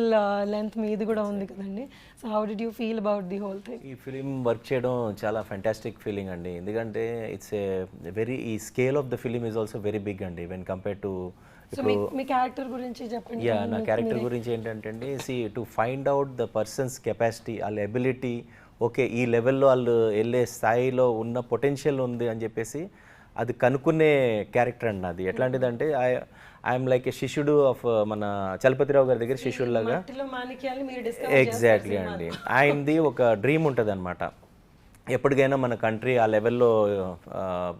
లెంత్ మీది కూడా ఉంది కదండి. So how did you feel about the whole thing? ఈ ఫిలిం వర్క్ చేయడం చాలా ఫెంటాస్టిక్ ఫీలింగ్ అండి. ఎందుకంటే ఇట్స్ ఈ scale of the film is also very big అండి వెన్ కంపేర్ టు. సో మీ క్యారెక్టర్ గురించి చెప్పండి. యా, నా క్యారెక్టర్ గురించి ఏంటంటే అండి, to find out the person's capacity, వాళ్ళ ఎబిలిటీ, ఓకే ఈ లెవెల్లో వాళ్ళు వెళ్ళే స్థాయిలో ఉన్న పొటెన్షియల్ ఉంది అని చెప్పేసి అది కనుక్కునే క్యారెక్టర్ అండి అది. ఎట్లాంటిదంటే ఐఎమ్ లైక్ ఏ శిష్యుడు ఆఫ్ మన చలపతిరావు గారి దగ్గర శిష్యుడు లాగా. ఎగ్జాక్ట్లీ అండి. ఆయనది ఒక డ్రీమ్ ఉంటుంది అనమాట, ఎప్పటికైనా మన కంట్రీ ఆ లెవెల్లో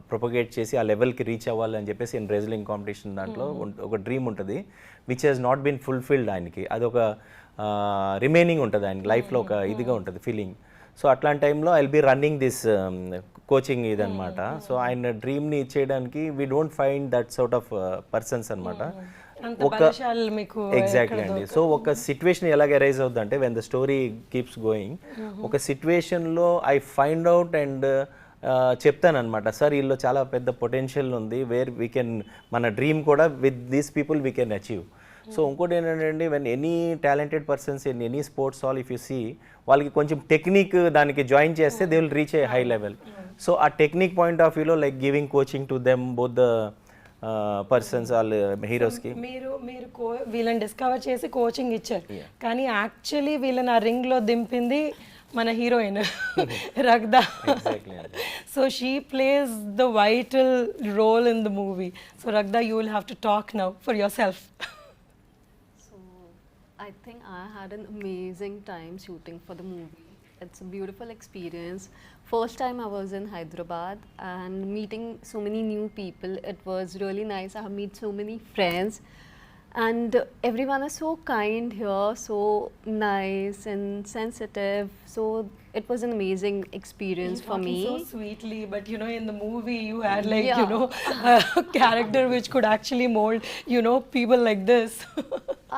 ప్రొపగేట్ చేసి ఆ లెవెల్కి రీచ్ అవ్వాలి అని చెప్పేసి రెజ్లింగ్ కాంపిటీషన్ దాంట్లో ఒక డ్రీమ్ ఉంటుంది which he's not been fulfilled ఆయనకి. అది ఒక రిమైనింగ్ ఉంటుంది ఆయన లైఫ్లో, ఒక ఇదిగా ఉంటుంది ఫీలింగ్. సో అట్లాంటి టైంలో I will be running this coaching ఇదనమాట. సో ఆయన డ్రీమ్ని ఇచ్చేయడానికి we don't find that sort of persons అనమాట. ఎగ్జాక్ట్లీ అండి. సో ఒక సిచ్యువేషన్ ఎలాగ అరైజ్ అవుతుంది అంటే when the story keeps going, ఒక సిచ్యువేషన్లో ఐ ఫైండ్ అవుట్ అండ్ చెప్తానమాట, సార్ వీళ్ళు చాలా పెద్ద పొటెన్షియల్ ఉంది, వేర్ వీ కెన్ మన డ్రీమ్ కూడా with these people we can achieve. So ఇంకోటి ఏంటంటే when any talented persons in any sports all if you see, వాళ్ళకి కొంచెం టెక్నిక్ దానికి జాయిన్ చేస్తే they will reach a high level. So ఆ టెక్నిక్ పాయింట్ ఆఫ్ వ్యూలో like giving coaching to them both the persons వాళ్ళ హీరోస్కి. మీరు వీళ్ళని డిస్కవర్ చేసి కోచింగ్ ఇచ్చారు, కానీ యాక్చువల్లీ వీళ్ళని ఆ రింగ్లో దింపింది మన heroine Ragda. So she plays the vital role in the movie. So Ragda, you will have to talk now for yourself. I think I had an amazing time shooting for the movie. It's a beautiful experience. First time I was in Hyderabad and meeting so many new people. It was really nice. I have met so many friends and everyone is so kind here, so nice and sensitive. So it was an amazing experience for me. So sweetly, but you know, in the movie you had like, you know, a character which could actually mold, you know, people like this.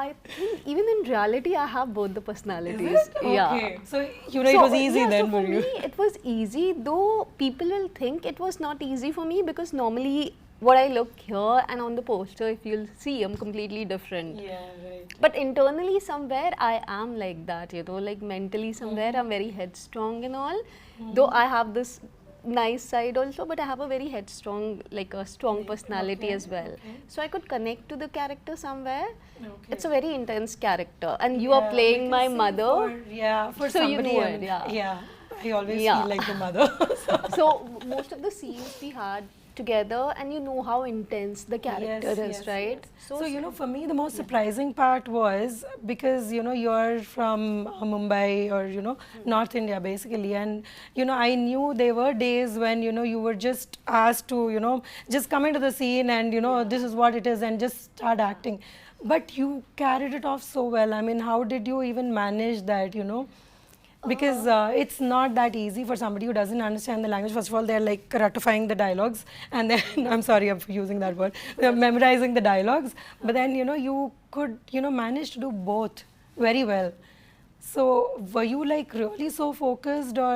I think even in reality I have both the personalities. Is it? Okay. Yeah. So you know, it was easy then for you. me it was easy, though people will think it was not easy for me because normally what I look here and on the poster, if you'll see, I'm completely different. Yeah, right. But internally somewhere I am like that, you know, like mentally somewhere I'm very headstrong and all. Though I have this nice side also, but I have a very headstrong, like a strong personality as well. So I could connect to the character somewhere. It's a very intense character and you are playing my mother. For so somebody, you know I it, mean, I always feel like the mother. So most of the scenes we had together and you know how intense the character is, right? So you know, for me the most surprising part was because you know you're from Mumbai or you know North India basically, and you know I knew there were days when you know you were just asked to you know just come into the scene and you know this is what it is and just start acting, but you carried it off so well. I mean, how did you even manage that, you know? Because it's not that easy for somebody who doesn't understand the language. First of all, they're like ratifying the dialogues, and then I'm sorry I'm using that word. They're memorizing the dialogues, but then you could manage to do both very well. So were you like really so focused, or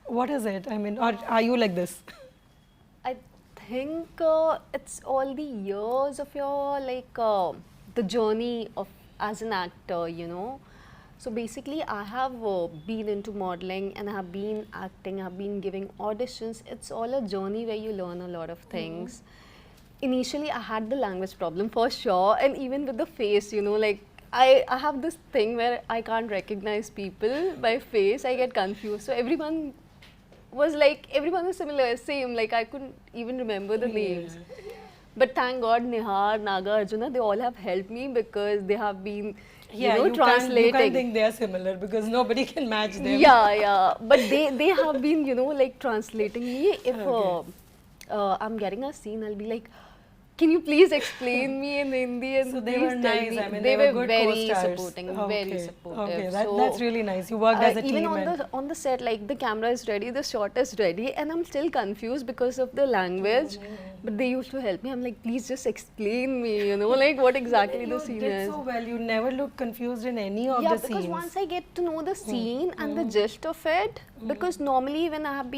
what is it? I mean, or are you like this? I think it's all the years of your the journey of as an actor, So basically, I have been into modeling and I have been acting, I have been giving auditions. It's all a journey where you learn a lot of things. Initially, I had the language problem for sure, and even with the face, like I have this thing where I can't recognize people by face. I get confused. So everyone was similar, same. Like I couldn't even remember the names. But thank God, Nihar, Naga, Arjuna, they all have helped me because they have been, translating. You can't think they are similar because nobody can match them. Yeah. But they have been, translating me. If I'm getting a scene, I'll be like, can you please explain me in Hindi? And So they were please tell nice. me. I mean, they were were good very co-stars. supporting, very supportive. Okay, So, that's really nice. You worked as a even team. on the set, like the camera is ready, the shot is ready, and I'm still confused because of the language. But they used to help me. I'm like, please just explain me, like what exactly the scene You did is. so well. You never look confused in any of Yeah, the because scenes. once I get to know the scene and the gist of it, because normally when I have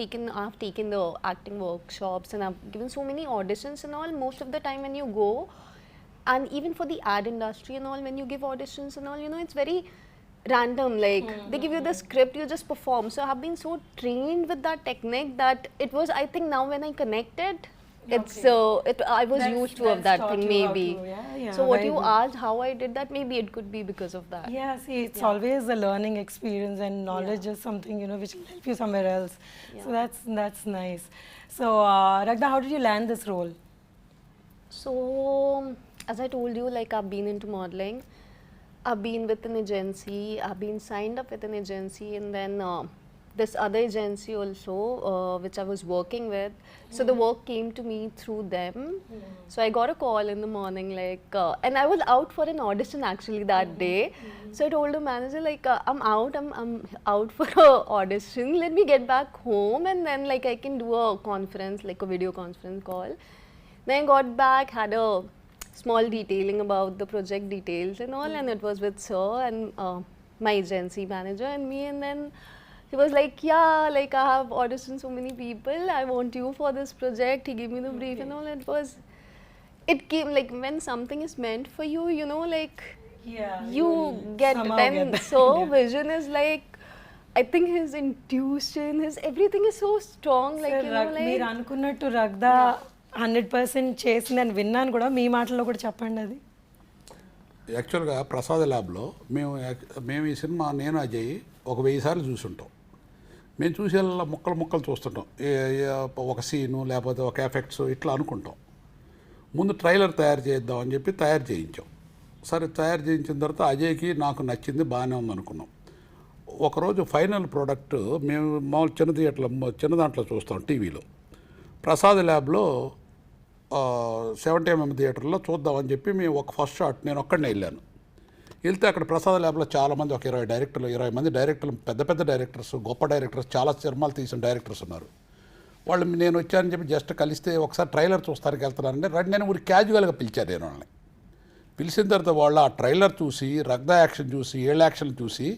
taken the acting workshops and I've given so many auditions and all, most of the time when you go, and even for the ad industry and all, when you give auditions and all, it's very random. Like they give you the script, you just perform. So I have been so trained with that technique that it was, I think now when I connected, I was used to of that thing maybe. So what you asked, how I did that, maybe it could be because of that. Yeah, see, it's always a learning experience, and knowledge is something which will help you somewhere else. So that's nice. So Ragda, how did you land this role? So as I told you, like I've been into modeling. I've been with an agency, I've been signed up with an agency, and then this other agency also, which I was working with. So the work came to me through them. So I got a call in the morning, and I was out for an audition actually that day. So I told the manager, I'm out for an audition. Let me get back home, and then I can do a conference, like a video conference call. Then I got back, had a small detailing about the project details and all, and it was with Sir and my agency manager and me, and then he was like, yeah, I have auditioned so many people, I want you for this project. He gave me the brief and all. It came when something is meant for you, you get it. And so vision is I think his intuition, his everything is so strong. మీరు అనుకున్నట్టు రగ్దా 100% చేసిందని విన్నాను కూడా. మీ మాటల్లో కూడా చెప్పండి అది. యాక్చువల్గా ప్రసాద్ ల్యాబ్లో మేము ఈ సినిమా నేను అజయ్ ఒక 1000 సార్లు చూసుంటాం. మేము చూసేలా ముక్కలు చూస్తుంటాం. ఒక సీను లేకపోతే ఒక ఎఫెక్ట్స్ ఇట్లా అనుకుంటాం. ముందు ట్రైలర్ తయారు చేద్దాం అని చెప్పి తయారు చేయించాం. సరే తయారు చేయించిన తర్వాత అజయ్కి నాకు నచ్చింది, బాగానే ఉంది అనుకున్నాం. ఒకరోజు ఫైనల్ ప్రోడక్ట్ మేము మామూలు చిన్న దాంట్లో చూస్తాం టీవీలో. ప్రసాద్ ల్యాబ్లో 70mm థియేటర్లో చూద్దామని చెప్పి మేము ఒక ఫస్ట్ షాట్ నేను ఒక్కడనే వెళ్ళాను. వెళ్తే అక్కడ ప్రసాద్ ల్యాబ్లో చాలామంది, ఒక 20 మంది డైరెక్టర్లు, పెద్ద డైరెక్టర్స్, గొప్ప డైరెక్టర్స్, చాలా సినిమాలు తీసిన డైరెక్టర్స్ ఉన్నారు. వాళ్ళు నేను వచ్చానని చెప్పి జస్ట్ కలిస్తే ఒకసారి ట్రైలర్ చూస్తానికి వెళ్తున్నారంటే రండి నేను ఊరి క్యాజువల్గా పిలిచాను. నేను వాళ్ళని పిలిచిన తర్వాత వాళ్ళు ఆ ట్రైలర్ చూసి, రగ్దా యాక్షన్ చూసి, ఏళ్ళ యాక్షన్ చూసి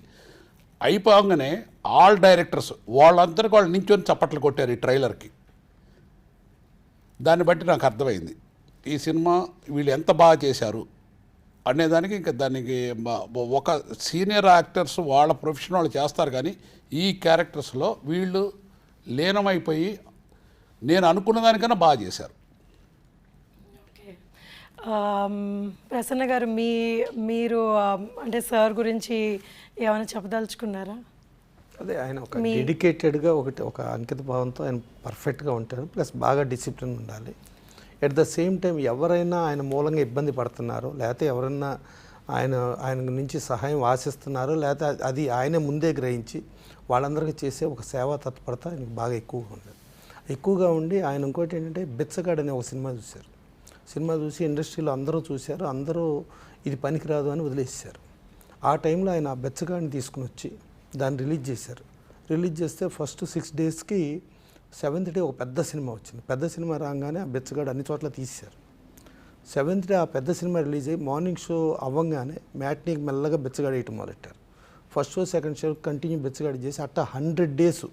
అయిపోగానే ఆల్ డైరెక్టర్స్ వాళ్ళందరికీ వాళ్ళు నించొని చప్పట్లు కొట్టారు ఈ ట్రైలర్కి. దాన్ని బట్టి నాకు అర్థమైంది ఈ సినిమా వీళ్ళు ఎంత బాగా చేశారు అనేదానికి. ఇంకా దానికి ఒక సీనియర్ యాక్టర్స్ వాళ్ళ ప్రొఫెషన్ వాళ్ళు చేస్తారు, కానీ ఈ క్యారెక్టర్స్లో వీళ్ళు లీనమైపోయి నేను అనుకున్న దానికన్నా బాగా చేశారు. ప్రసన్న గారు, మీరు అంటే సార్ గురించి ఏమైనా చెప్పదలుచుకున్నారా? అదే ఆయన ఒక డెడికేటెడ్గా ఒక అంకిత భావంతో ఆయన పర్ఫెక్ట్గా ఉంటారు, ప్లస్ బాగా డిసిప్లిన్ ఉండాలి. ఎట్ ద సేమ్ టైం ఎవరైనా ఆయన మూలంగా ఇబ్బంది పడుతున్నారో, లేకపోతే ఎవరైనా ఆయన నుంచి సహాయం ఆశిస్తున్నారో, లేకపోతే అది ఆయనే ముందే గ్రహించి వాళ్ళందరికీ చేసే ఒక సేవా తత్పరత ఆయనకు బాగా ఎక్కువగా ఉండి ఆయన ఇంకోటి ఏంటంటే బిచ్చగాడు అనే ఒక సినిమా చూసి ఇండస్ట్రీలో అందరూ చూశారు, అందరూ ఇది పనికిరాదు అని వదిలేసారు. ఆ టైంలో ఆయన ఆ బెచ్చగాడిని తీసుకుని వచ్చి దాన్ని రిలీజ్ చేశారు. రిలీజ్ చేస్తే ఫస్ట్ 6 డేస్కి 7th డే ఒక పెద్ద సినిమా వచ్చింది. పెద్ద సినిమా రాగానే ఆ బెచ్చగాడు అన్ని చోట్ల తీశారు. 7th డే ఆ పెద్ద సినిమా రిలీజ్ అయ్యి మార్నింగ్ షో అవ్వగానే మ్యాట్నీకి మెల్లగా బెచ్చగాడు వేయటం మొదలెట్టారు. First show second show continue బెచ్చగాడు చేసి అట్లా 100 డేస్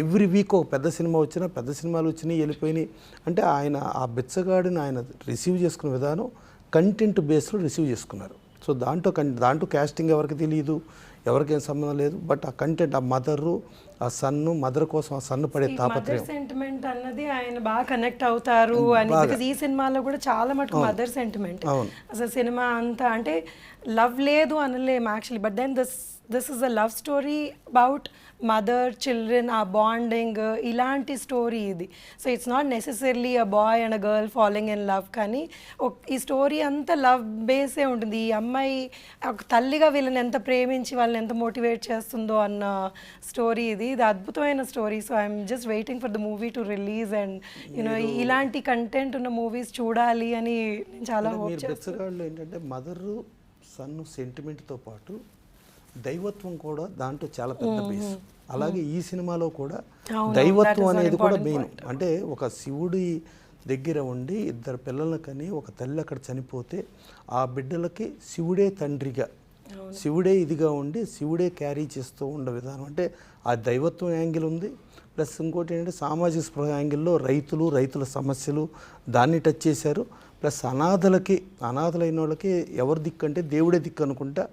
ఎవ్రీ వీక్ ఒక పెద్ద సినిమా వచ్చినా, పెద్ద సినిమాలు వచ్చినాయి వెళ్ళిపోయినాయి. అంటే ఆయన ఆ బెచ్చగాడిని ఆయన రిసీవ్ చేసుకునే విధానం కంటెంట్ బేస్లో రిసీవ్ చేసుకున్నారు. సో దాంట్లో క్యాస్టింగ్ ఎవరికి తెలియదు, ఎవరికేం సంబంధం లేదు. బట్ ఆ కంటెంట్, ఆ మదరు, ఆ సన్ను, మదర్ కోసం ఆ సన్ను పడే తాపత్రయం, సెంటిమెంట్ అన్నది ఆయన బాగా కనెక్ట్ అవుతారు అని. బికాజ్ ఈ సినిమాలో కూడా చాలా మటుకు మదర్ సెంటిమెంట్. అసలు సినిమా అంతా అంటే లవ్ లేదు అనలేము actually, but then this is a love story about mother children, ఆ బాండింగ్, ఇలాంటి స్టోరీ ఇది. So it's not necessarily a boy and a girl following in love, కానీ ఈ స్టోరీ అంతా లవ్ బేసే ఉంటుంది. ఈ అమ్మాయి ఒక తల్లిగా వీళ్ళని ఎంత ప్రేమించి వాళ్ళని ఎంత మోటివేట్ చేస్తుందో అన్న స్టోరీ ఇది. ఇది అద్భుతమైన story. So I'm just waiting for the movie to release and you know ఇలాంటి కంటెంట్ ఉన్న మూవీస్ చూడాలి అని నేను చాలా హోప్ చేస్తాను. ఏంటంటే మదరు సన్ను సెంటిమెంట్తో పాటు దైవత్వం కూడా దాంట్లో చాలా పెద్ద బేస్. అలాగే ఈ సినిమాలో కూడా దైవత్వం అనేది కూడా మెయిన్. అంటే ఒక శివుడి దగ్గర ఉండి 2 పిల్లలను కని ఒక తల్లి అక్కడ చనిపోతే ఆ బిడ్డలకి శివుడే తండ్రిగా, శివుడే ఇదిగా ఉండి శివుడే క్యారీ చేస్తూ ఉండే విధానం. అంటే ఆ దైవత్వం యాంగిల్ ఉంది. ప్లస్ ఇంకోటి ఏంటంటే సామాజిక స్పృహ యాంగిల్లో రైతుల సమస్యలు దాన్ని టచ్ చేశారు. ప్లస్ అనాథలైన వాళ్ళకి ఎవరు దిక్కు అంటే దేవుడే దిక్కు అనుకుంటా.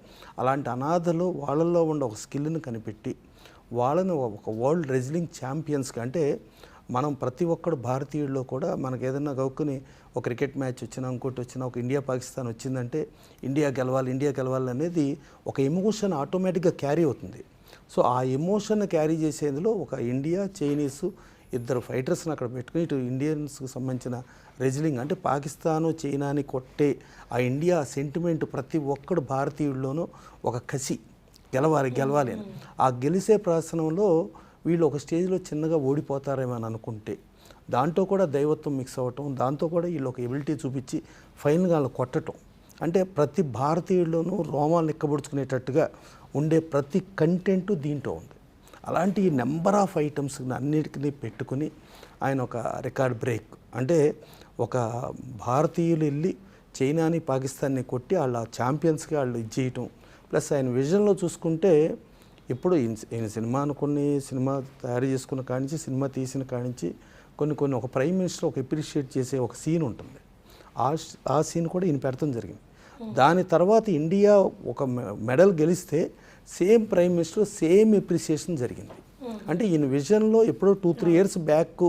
అలాంటి అనాథలు వాళ్ళల్లో ఉండే ఒక స్కిల్ని కనిపెట్టి వాళ్ళని ఒక వరల్డ్ రెజ్లింగ్ ఛాంపియన్స్కి, అంటే మనం ప్రతి ఒక్కడు భారతీయుల్లో కూడా మనకు ఏదైనా గౌక్కుని ఒక క్రికెట్ మ్యాచ్ వచ్చినా, ఇంకోటి వచ్చినా, ఒక ఇండియా పాకిస్తాన్ వచ్చిందంటే ఇండియా గెలవాలి అనేది ఒక ఎమోషన్ ఆటోమేటిక్గా క్యారీ అవుతుంది. సో ఆ ఎమోషన్ క్యారీ చేసేందులో ఒక ఇండియా, చైనీసు 2 ఫైటర్స్ని అక్కడ పెట్టుకుని ఇటు ఇండియన్స్కి సంబంధించిన రెజ్లింగ్, అంటే పాకిస్తాను చైనాని కొట్టే ఆ ఇండియా సెంటిమెంట్ ప్రతి ఒక్కడు భారతీయుల్లోనూ ఒక కసి, గెలవాలి అని. ఆ గెలిసే ప్రసనంలో వీళ్ళు ఒక స్టేజ్లో చిన్నగా ఓడిపోతారేమో అని అనుకుంటే దాంట్లో కూడా దైవత్వం మిక్స్ అవ్వటం, దాంతో కూడా వీళ్ళు ఒక ఎబిలిటీ చూపించి ఫైనల్గా వాళ్ళు కొట్టడం. అంటే ప్రతి భారతీయుల్లోనూ రోమాలు ఎక్కబడుచుకునేటట్టుగా ఉండే ప్రతి కంటెంట్ దీంట్లో ఉంది. అలాంటి నెంబర్ ఆఫ్ ఐటమ్స్ అన్నిటికీ పెట్టుకుని ఆయన ఒక రికార్డ్ బ్రేక్, అంటే ఒక భారతీయులు వెళ్ళి చైనాని పాకిస్తాన్ని కొట్టి వాళ్ళ ఛాంపియన్స్కి వాళ్ళు ఇది చేయటం. ప్లస్ ఆయన విజన్లో చూసుకుంటే ఇప్పుడు ఈయన సినిమా తయారు చేసుకున్న కానించి, సినిమా తీసిన కానించి కొన్ని ఒక ప్రైమ్ మినిస్టర్ ఒక అప్రిషియేట్ చేసే ఒక సీన్ ఉంటుంది. ఆ సీన్ కూడా ఈయన పెడతాం జరిగింది. దాని తర్వాత ఇండియా ఒక మెడల్ గెలిస్తే same prime minister same appreciation జరిగింది. అంటే ఈయన విజన్లో ఎప్పుడో 2-3 years బ్యాక్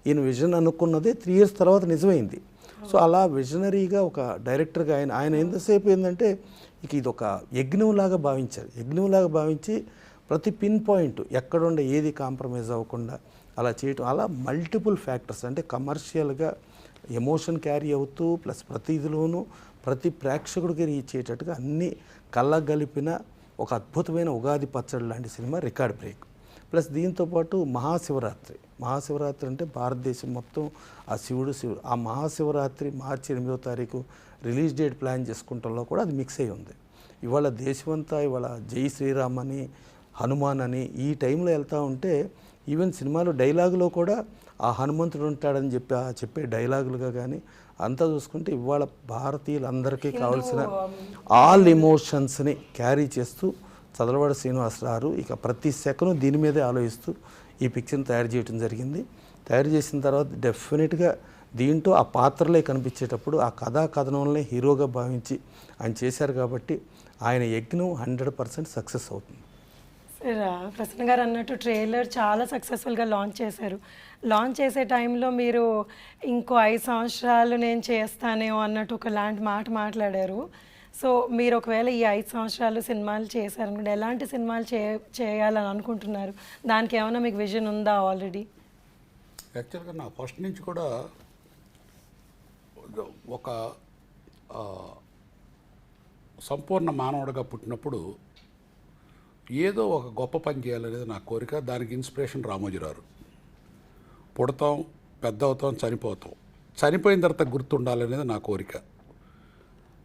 ఈయన విజన్ అనుకున్నదే 3 years తర్వాత నిజమైంది. సో అలా విజనరీగా ఒక డైరెక్టర్గా ఆయన ఎంతసేపు ఏంటంటే ఇది ఒక యజ్ఞంలాగా భావించి ప్రతి పిన్ పాయింట్ ఎక్కడుండే ఏది కాంప్రమైజ్ అవ్వకుండా అలా చేయటం. అలా మల్టిపుల్ ఫ్యాక్టర్స్, అంటే కమర్షియల్గా ఎమోషన్ క్యారీ అవుతూ ప్లస్ ప్రతి ఇదిలోనూ ప్రతి ప్రేక్షకుడికి రీచ్ అయ్యేటట్టుగా అన్నీ కళ్ళగలిపిన ఒక అద్భుతమైన ఉగాది పచ్చడి లాంటి సినిమా రికార్డ్ బ్రేక్. ప్లస్ దీంతోపాటు మహాశివరాత్రి అంటే భారతదేశం మొత్తం ఆ శివుడు ఆ మహాశివరాత్రి మార్చి 8వ తారీఖు రిలీజ్ డేట్ ప్లాన్ చేసుకుంటంలో కూడా అది మిక్స్ అయ్యి ఉంది. ఇవాళ దేశమంతా ఇవాళ జై శ్రీరామ్ అని, హనుమాన్ అని ఈ టైంలో వెళ్తూ ఉంటే ఈవెన్ సినిమాలో డైలాగులో కూడా ఆ హనుమంతుడు ఉంటాడని చెప్పే డైలాగులుగా కానీ అంతా చూసుకుంటే ఇవాళ భారతీయులందరికీ కావాల్సిన ఆల్ ఎమోషన్స్ని క్యారీ చేస్తూ చదలవాడ శ్రీనివాసరావు ఇక ప్రతి సెకండ్ దీని మీదే ఆలోచిస్తూ ఈ పిక్చర్ని తయారు చేయడం జరిగింది. తయారు చేసిన తర్వాత డెఫినెట్గా దీంట్లో ఆ పాత్రలే కనిపించేటప్పుడు ఆ కథనంలో హీరోగా భావించి ఆయన చేశారు కాబట్టి ఆయన యజ్ఞం 100% సక్సెస్ అవుతుంది. సార్ ప్రసన్న గారు అన్నట్టు ట్రైలర్ చాలా సక్సెస్ఫుల్గా లాంచ్ చేశారు. లాంచ్ చేసే టైంలో మీరు ఇంకో 5 సంవత్సరాలు నేను చేస్తానేమో అన్నట్టు ఒకలాంటి మాట్లాడారు. సో మీరు ఒకవేళ ఈ 5 సంవత్సరాలు సినిమాలు చేశారనుకుంటే ఎలాంటి సినిమాలు చేయాలని అనుకుంటున్నారు? దానికి ఏమైనా మీకు విజన్ ఉందా ఆల్రెడీ? యాక్చువల్గా నా ఫస్ట్ నుంచి కూడా ఒక సంపూర్ణ మానవుడిగా పుట్టినప్పుడు ఏదో ఒక గొప్ప పని చేయాలనేది నా కోరిక. దానికి ఇన్స్పిరేషన్ రామోజీరావు. పుడతాం, పెద్ద అవుతాం, చనిపోయిన తర్వాత గుర్తుండాలనేది నా కోరిక.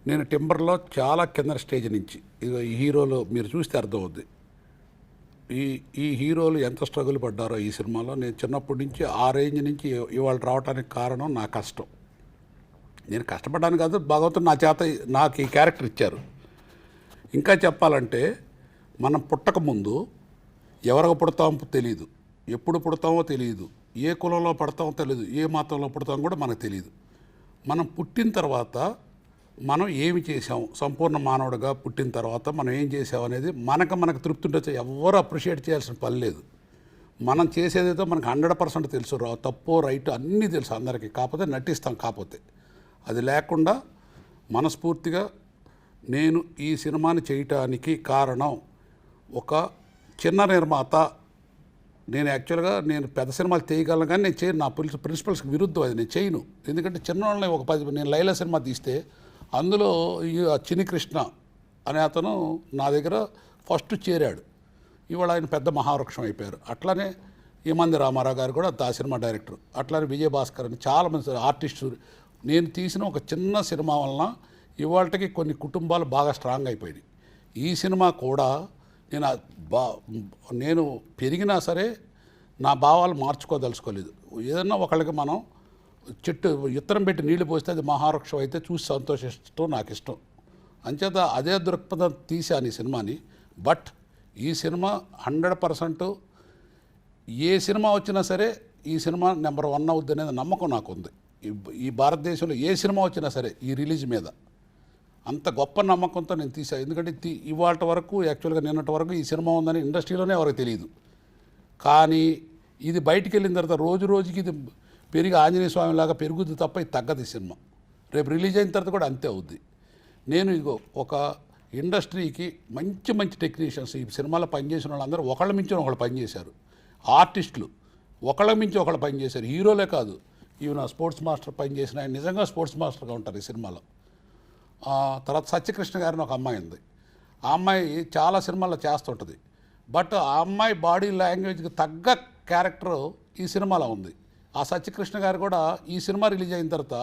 నేను టింబర్లో చాలా కింద స్టేజ్ నుంచి ఇక ఈ హీరోలు మీరు చూస్తే అర్థమవుద్ది. ఈ హీరోలు ఎంత స్ట్రగుల్ పడ్డారో ఈ సినిమాలో. నేను చిన్నప్పటి నుంచి ఆ రేంజ్ నుంచి ఇవాళ రావడానికి కారణం నా కష్టం. నేను కష్టపడ్డాను కాదు, భగవంతుడు నా చేత నాకు ఈ క్యారెక్టర్ ఇచ్చారు. ఇంకా చెప్పాలంటే మనం పుట్టక ముందు ఎవరికి పుడతామో తెలియదు, ఎప్పుడు పుడతామో తెలియదు, ఏ కులంలో పడతామో తెలియదు, ఏ మతంలో పుడతామో కూడా మనకు తెలియదు. మనం పుట్టిన తర్వాత మనం ఏమి చేసాం, సంపూర్ణ మానవుడిగా పుట్టిన తర్వాత మనం ఏం చేసాం అనేది మనకు తృప్తి ఉండొచ్చు. ఎవరు అప్రిషియేట్ చేయాల్సిన పని లేదు. మనం చేసేదేదో మనకు 100% తెలుసు, తప్పో రైట్ అన్నీ తెలుసు అందరికీ. కాకపోతే నటిస్తాం. కాకపోతే అది లేకుండా మనస్ఫూర్తిగా నేను ఈ సినిమాని చేయటానికి కారణం ఒక చిన్న నిర్మాత. నేను యాక్చువల్గా నేను పెద్ద సినిమాలు చేయగలను కానీ నేను చేయను. నా ప్రిన్సిపల్స్కి విరుద్ధం అది, నేను చేయను. ఎందుకంటే చిన్నవాళ్ళని ఒక 10 నేను లైలా సినిమా తీస్తే అందులో ఈ చిన్ని కృష్ణ అనే అతను నా దగ్గర ఫస్ట్ చేరాడు. ఇవాళ ఆయన పెద్ద మహావృక్షం అయిపోయారు. అట్లానే ఈమంది రామారావు గారు కూడా ఆ సినిమా డైరెక్టర్. అట్లానే విజయభాస్కర్ అని చాలామంది ఆర్టిస్టు. నేను తీసిన ఒక చిన్న సినిమా వలన ఇవాళకి కొన్ని కుటుంబాలు బాగా స్ట్రాంగ్ అయిపోయినాయి. ఈ సినిమా కూడా నేను పెరిగినా సరే నా భావాలు మార్చుకోదలుచుకోలేదు. ఏదన్నా ఒకళ్ళకి మనం చెట్టు విత్తనం పెట్టి నీళ్లు పోస్తే అది మహావృక్షం అయితే చూసి సంతోషిస్తూ నాకు ఇష్టం. అంచేత అదే దృక్పథం తీశాను ఈ సినిమాని. బట్ ఈ సినిమా 100% ఏ సినిమా వచ్చినా సరే ఈ సినిమా నెంబర్ 1 అవుద్ది అనేది నమ్మకం నాకు ఉంది. ఈ భారతదేశంలో ఏ సినిమా వచ్చినా సరే ఈ రిలీజ్ మీద అంత గొప్ప నమ్మకంతో నేను తీసాను. ఎందుకంటే ఇవాళ వరకు యాక్చువల్గా నిన్నటి వరకు ఈ సినిమా ఉందని ఇండస్ట్రీలోనే ఎవరికి తెలియదు. కానీ ఇది బయటికి వెళ్ళిన తర్వాత రోజు రోజుకి ఇది పెరిగి ఆంజనేయ స్వామిలాగా పెరుగుద్ది తప్ప ఇది తగ్గదు. ఈ సినిమా రేపు రిలీజ్ అయిన తర్వాత కూడా అంతే అవుద్ది. నేను ఇదిగో ఒక ఇండస్ట్రీకి మంచి టెక్నీషియన్స్ ఈ సినిమాలో పనిచేసిన వాళ్ళందరూ ఒకళ్ళ మించి ఒకళ్ళు పనిచేశారు. ఆర్టిస్టులు ఒకళ్ళ మించి ఒకళ్ళు పనిచేశారు. హీరోలే కాదు, ఈవెన్ స్పోర్ట్స్ మాస్టర్ పనిచేసిన ఆయన నిజంగా స్పోర్ట్స్ మాస్టర్గా ఉంటారు ఈ సినిమాలో. తర్వాత సత్యకృష్ణ గారిని ఒక అమ్మాయి ఉంది. ఆ అమ్మాయి చాలా సినిమాల్లో చేస్తుంటుంది. బట్ ఆ అమ్మాయి బాడీ లాంగ్వేజ్కి తగ్గ క్యారెక్టర్ ఈ సినిమాలో ఉంది. ఆ సత్యకృష్ణ గారు కూడా ఈ సినిమా రిలీజ్ అయిన తర్వాత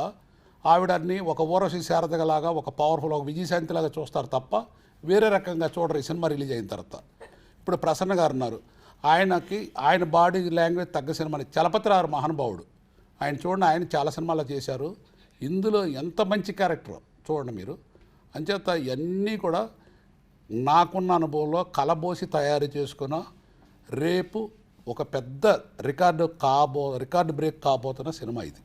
ఆవిడని ఒక ఊరసి శారదలాగా, ఒక పవర్ఫుల్, ఒక విజయశాంతిలాగా చూస్తారు తప్ప వేరే రకంగా చూడరు ఈ సినిమా రిలీజ్ అయిన తర్వాత. ఇప్పుడు ప్రసన్న గారు ఉన్నారు, ఆయన బాడీ లాంగ్వేజ్ తగ్గ సినిమాని చలపతిరావు మహానుభావుడు. ఆయన చూడండి, ఆయన చాలా సినిమాల్లో చేశారు. ఇందులో ఎంత మంచి క్యారెక్టర్ చూడండి మీరు. అంచేత ఇవన్నీ కూడా నాకున్న అనుభవంలో కలబోసి తయారు చేసుకున్న రేపు ఒక పెద్ద రికార్డు బ్రేక్ కాబోతున్న సినిమా ఇది.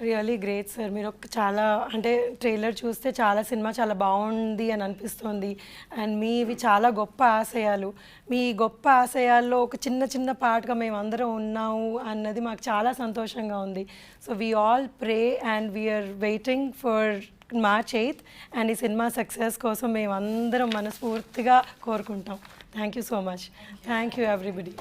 Really great sir. మీరు చాలా అంటే ట్రైలర్ చూస్తే సినిమా చాలా బాగుంది అని అనిపిస్తుంది. అండ్ మీవి చాలా గొప్ప ఆశయాలు. మీ గొప్ప ఆశయాల్లో ఒక చిన్న పార్ట్గా మేమందరం ఉన్నాము అన్నది మాకు చాలా సంతోషంగా ఉంది. So we all pray and we are waiting for March 8th and ఈ సినిమా సక్సెస్ కోసం మేమందరం మనస్ఫూర్తిగా కోరుకుంటాం. Thank you so much. Thank you everybody.